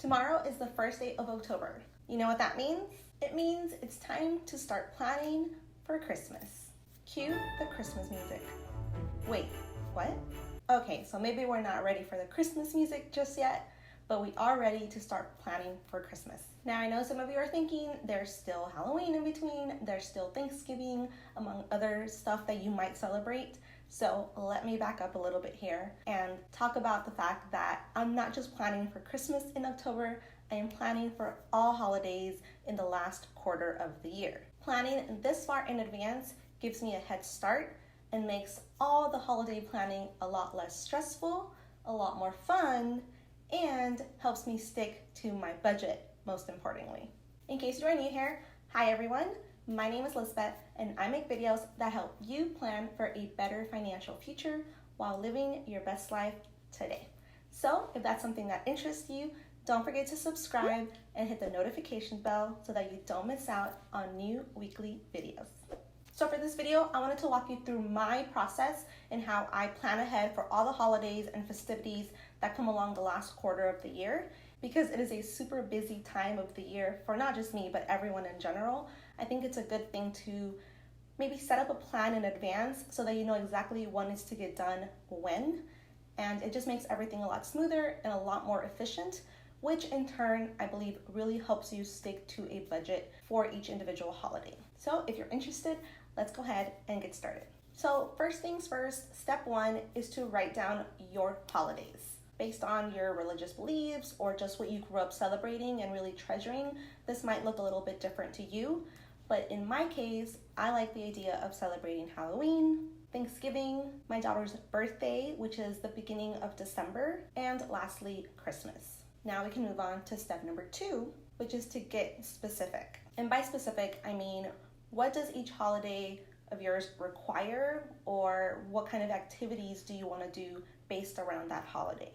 Tomorrow is the first day of October. You know what that means? It means it's time to start planning for Christmas. Cue the Christmas music. Wait, what? Okay, so maybe we're not ready for the Christmas music just yet, but we are ready to start planning for Christmas. Now, I know some of you are thinking there's still Halloween in between, there's still Thanksgiving, among other stuff that you might celebrate. So let me back up a little bit here and talk about the fact that I'm not just planning for Christmas in October, I am planning for all holidays in the last quarter of the year. Planning this far in advance gives me a head start and makes all the holiday planning a lot less stressful, a lot more fun, and helps me stick to my budget, most importantly. In case you are new here, hi everyone. My name is Lisbeth, and I make videos that help you plan for a better financial future while living your best life today. So if that's something that interests you, don't forget to subscribe and hit the notification bell so that you don't miss out on new weekly videos. So for this video, I wanted to walk you through my process and how I plan ahead for all the holidays and festivities that come along the last quarter of the year, because it is a super busy time of the year for not just me, but everyone in general. I think it's a good thing to maybe set up a plan in advance so that you know exactly what needs to get done when, and it just makes everything a lot smoother and a lot more efficient, which in turn, I believe really helps you stick to a budget for each individual holiday. So if you're interested, let's go ahead and get started. So first things first, step one is to write down your holidays. Based on your religious beliefs or just what you grew up celebrating and really treasuring, this might look a little bit different to you. But in my case, I like the idea of celebrating Halloween, Thanksgiving, my daughter's birthday, which is the beginning of December, and lastly, Christmas. Now we can move on to step number 2, which is to get specific. And by specific, I mean, what does each holiday of yours require, or what kind of activities do you want to do based around that holiday?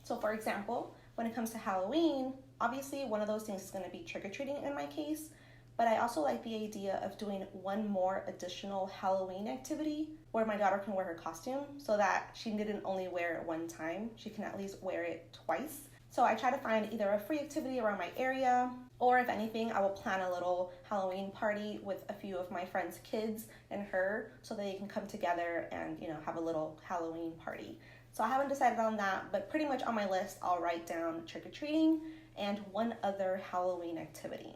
So for example, when it comes to Halloween, obviously one of those things is going to be trick-or-treating in my case, but I also like the idea of doing one more additional Halloween activity where my daughter can wear her costume so that she didn't only wear it one time, she can at least wear it twice. So I try to find either a free activity around my area, or if anything, I will plan a little Halloween party with a few of my friends' kids and her so they can come together and, have a little Halloween party. So I haven't decided on that, but pretty much on my list, I'll write down trick-or-treating and one other Halloween activity.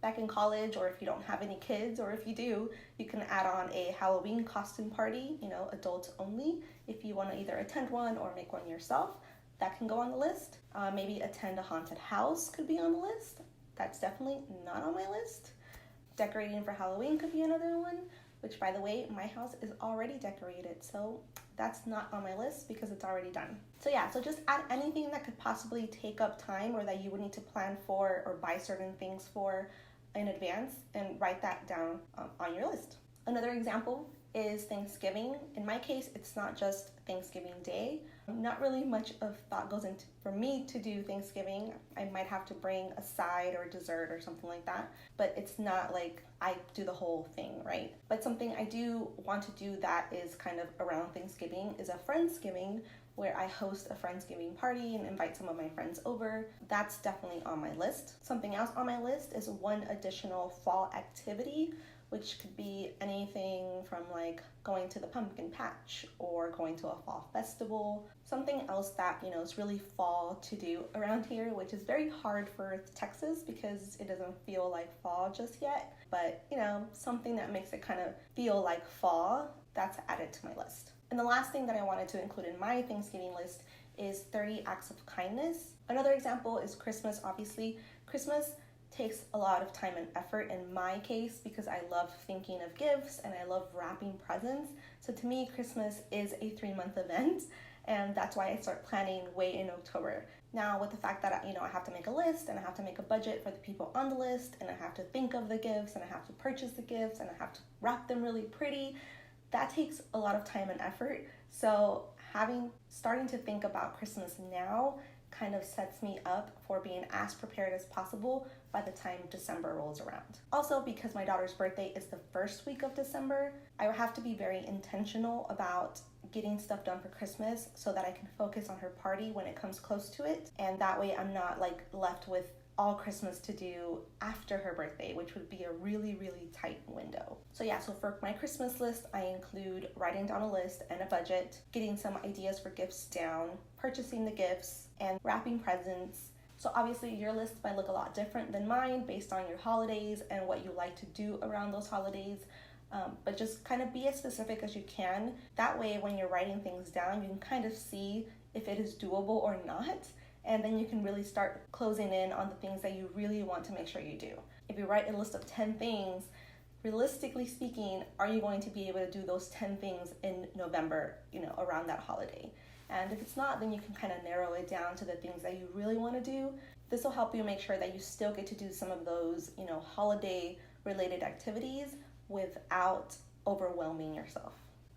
Back in college, or if you don't have any kids, or if you do, you can add on a Halloween costume party, adults only, if you want to either attend one or make one yourself. That can go on the list. Maybe attend a haunted house could be on the list. That's definitely not on my list. Decorating for Halloween could be another one, which by the way, my house is already decorated, so that's not on my list because it's already done. So just add anything that could possibly take up time or that you would need to plan for or buy certain things for in advance and write that down on your list. Another example is Thanksgiving. In my case, it's not just Thanksgiving Day. Not really much of thought goes into for me to do Thanksgiving. I might have to bring a side or a dessert or something like that, but it's not like I do the whole thing, right? But something I do want to do that is kind of around Thanksgiving is a Friendsgiving, where I host a Friendsgiving party and invite some of my friends over. That's definitely on my list. Something else on my list is one additional fall activity, which could be anything from like going to the pumpkin patch or going to a fall festival. Something else that, is really fall to do around here, which is very hard for Texas because it doesn't feel like fall just yet. But, something that makes it kind of feel like fall, that's added to my list. And the last thing that I wanted to include in my Thanksgiving list is 30 acts of kindness. Another example is Christmas, obviously. Christmas takes a lot of time and effort in my case because I love thinking of gifts and I love wrapping presents. So to me, Christmas is a 3-month event, and that's why I start planning way in October. Now, with the fact that I have to make a list and I have to make a budget for the people on the list, and I have to think of the gifts and I have to purchase the gifts and I have to wrap them really pretty, that takes a lot of time and effort. So starting to think about Christmas now kind of sets me up for being as prepared as possible by the time December rolls around. Also, because my daughter's birthday is the first week of December, I have to be very intentional about getting stuff done for Christmas so that I can focus on her party when it comes close to it. And that way I'm not like left with all Christmas to do after her birthday, which would be a really, really tight window. So yeah, so for my Christmas list, I include writing down a list and a budget, getting some ideas for gifts down, purchasing the gifts, and wrapping presents. So obviously your list might look a lot different than mine based on your holidays and what you like to do around those holidays. But just kind of be as specific as you can. That way, when you're writing things down, you can kind of see if it is doable or not. And then you can really start closing in on the things that you really want to make sure you do. If you write a list of 10 things, realistically speaking, are you going to be able to do those 10 things in November, around that holiday? And if it's not, then you can kind of narrow it down to the things that you really want to do. This will help you make sure that you still get to do some of those, holiday related activities without overwhelming yourself.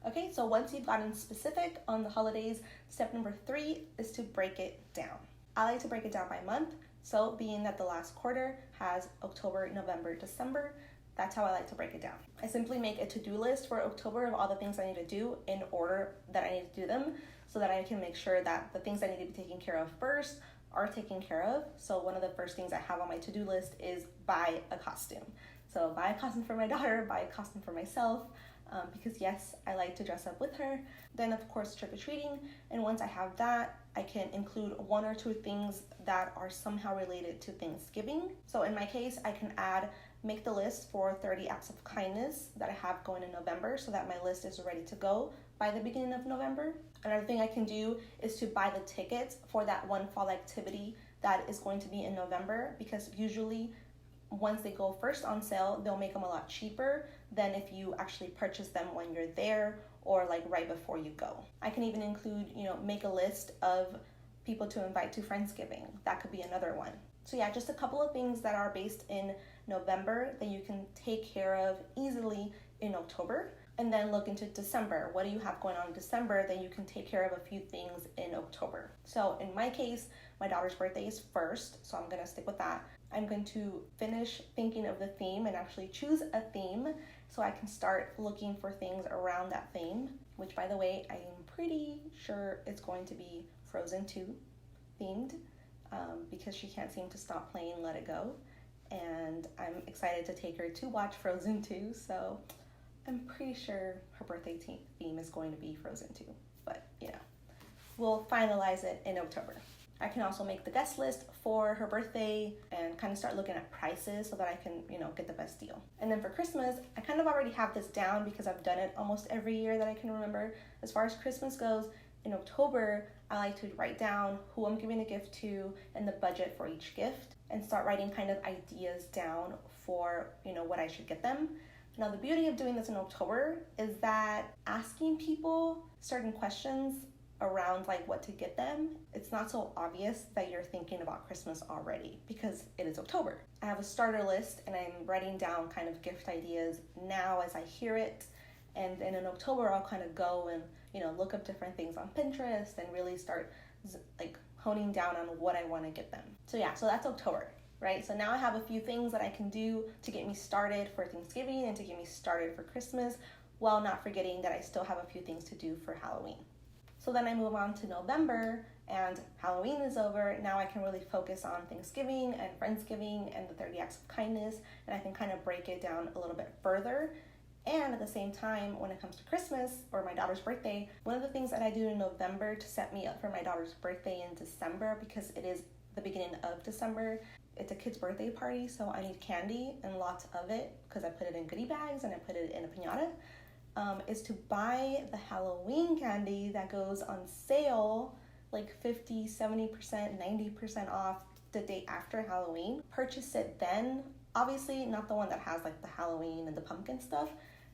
Okay, so once you've gotten specific on the holidays, step number 3 is to break it down. I like to break it down by month. So being that the last quarter has October, November, December, that's how I like to break it down. I simply make a to-do list for October of all the things I need to do in order that I need to do them so that I can make sure that the things I need to be taken care of first are taken care of. So one of the first things I have on my to-do list is buy a costume. So buy a costume for my daughter, buy a costume for myself, because yes, I like to dress up with her. Then of course trick-or-treating, and once I have that, I can include 1 or 2 things that are somehow related to Thanksgiving. So in my case, I can make the list for 30 acts of kindness that I have going in November so that my list is ready to go by the beginning of November. Another thing I can do is to buy the tickets for that one fall activity that is going to be in November, because usually once they go first on sale, they'll make them a lot cheaper than if you actually purchase them when you're there or like right before you go. I can even include, make a list of people to invite to Friendsgiving. That could be another one. So yeah, just a couple of things that are based in November that you can take care of easily in October. And then look into December. What do you have going on in December that you can take care of a few things in October? So in my case, my daughter's birthday is first, so I'm gonna stick with that. I'm going to finish thinking of the theme and actually choose a theme so I can start looking for things around that theme, which by the way, I am pretty sure it's going to be Frozen 2 themed because she can't seem to stop playing Let It Go. And I'm excited to take her to watch Frozen 2, so I'm pretty sure her birthday theme is going to be Frozen 2, but we'll finalize it in October. I can also make the guest list for her birthday and kind of start looking at prices so that I can, get the best deal. And then for Christmas, I kind of already have this down because I've done it almost every year that I can remember. As far as Christmas goes, in October, I like to write down who I'm giving a gift to and the budget for each gift and start writing kind of ideas down for, what I should get them. Now, the beauty of doing this in October is that asking people certain questions around like what to get them, it's not so obvious that you're thinking about Christmas already because it is October. I have a starter list and I'm writing down kind of gift ideas now as I hear it. And then in October, I'll kind of go and, look up different things on Pinterest and really start like honing down on what I want to get them. So yeah, so that's October, right? So now I have a few things that I can do to get me started for Thanksgiving and to get me started for Christmas, while not forgetting that I still have a few things to do for Halloween. So then I move on to November and Halloween is over. Now I can really focus on Thanksgiving and Friendsgiving and the 30 acts of kindness, and I can kind of break it down a little bit further. And at the same time, when it comes to Christmas or my daughter's birthday, one of the things that I do in November to set me up for my daughter's birthday in December, because it is the beginning of December, it's a kid's birthday party, so I need candy and lots of it because I put it in goodie bags and I put it in a piñata. Is to buy the Halloween candy that goes on sale like 50, 70%, 90% off the day after Halloween. Purchase it then. Obviously not the one that has like the Halloween and the pumpkin stuff.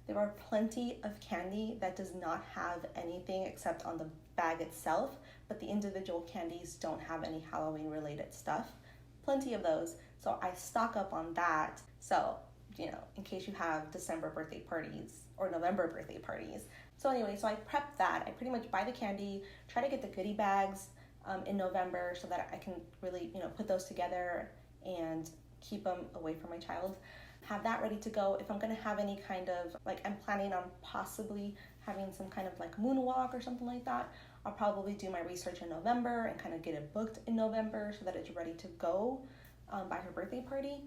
There are plenty of candy that does not have anything except on the bag itself, but the individual candies don't have any Halloween related stuff. Plenty of those. So I stock up on that. So, in case you have December birthday parties or November birthday parties. So anyway, so I prep that. I pretty much buy the candy, try to get the goodie bags in November so that I can really, put those together and keep them away from my child. Have that ready to go. If I'm going to have any kind of, I'm planning on possibly having some kind of like moonwalk or something like that. I'll probably do my research in November and kind of get it booked in November so that it's ready to go by her birthday party.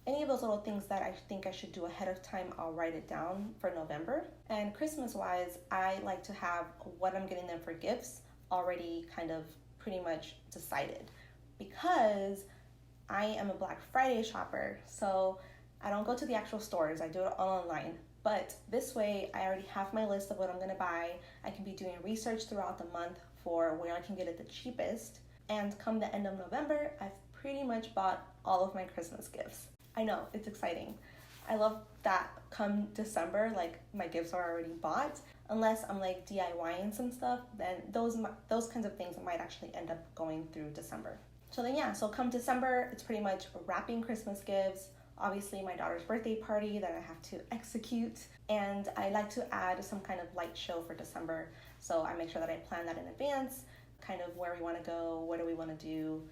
Any of those little things that I think I should do ahead of time, I'll write it down for November. And Christmas-wise, I like to have what I'm getting them for gifts already kind of pretty much decided, because I am a Black Friday shopper, so I don't go to the actual stores, I do it all online. But this way, I already have my list of what I'm gonna buy. I can be doing research throughout the month for where I can get it the cheapest. And come the end of November, I've pretty much bought all of my Christmas gifts. I know, it's exciting. I love that come December, like my gifts are already bought. Unless I'm like DIYing some stuff, then those kinds of things might actually end up going through December. So then yeah, so come December, it's pretty much wrapping Christmas gifts, obviously my daughter's birthday party that I have to execute, and I like to add some kind of light show for December. So I make sure that I plan that in advance, kind of where we want to go, what do we want to do,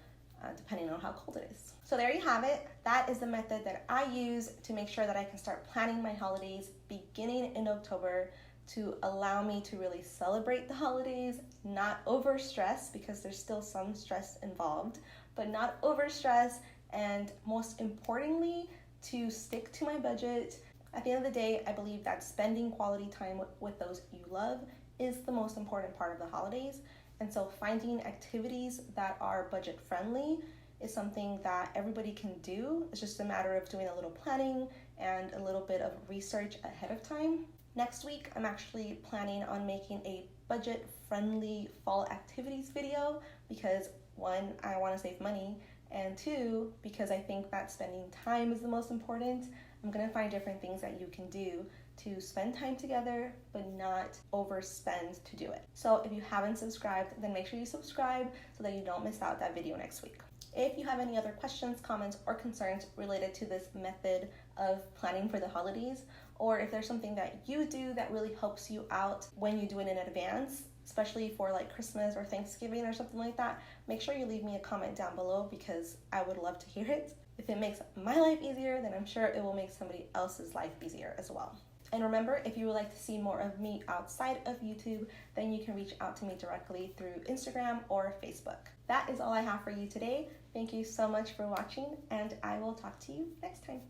depending on how cold it is. So there you have it. That is the method that I use to make sure that I can start planning my holidays beginning in October, to allow me to really celebrate the holidays, not over stress, because there's still some stress involved, but not over stress, and most importantly, to stick to my budget. At the end of the day, I believe that spending quality time with those you love is the most important part of the holidays. And so finding activities that are budget friendly is something that everybody can do. It's just a matter of doing a little planning and a little bit of research ahead of time. Next week, I'm actually planning on making a budget friendly fall activities video because one, I want to save money, and two, because I think that spending time is the most important. I'm going to find different things that you can do to spend time together, but not overspend to do it. So if you haven't subscribed, then make sure you subscribe so that you don't miss out that video next week. If you have any other questions, comments, or concerns related to this method of planning for the holidays, or if there's something that you do that really helps you out when you do it in advance, especially for like Christmas or Thanksgiving or something like that, make sure you leave me a comment down below because I would love to hear it. If it makes my life easier, then I'm sure it will make somebody else's life easier as well. And remember, if you would like to see more of me outside of YouTube, then you can reach out to me directly through Instagram or Facebook. That is all I have for you today. Thank you so much for watching, and I will talk to you next time.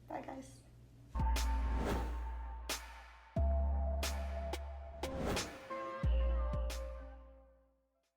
Bye, guys.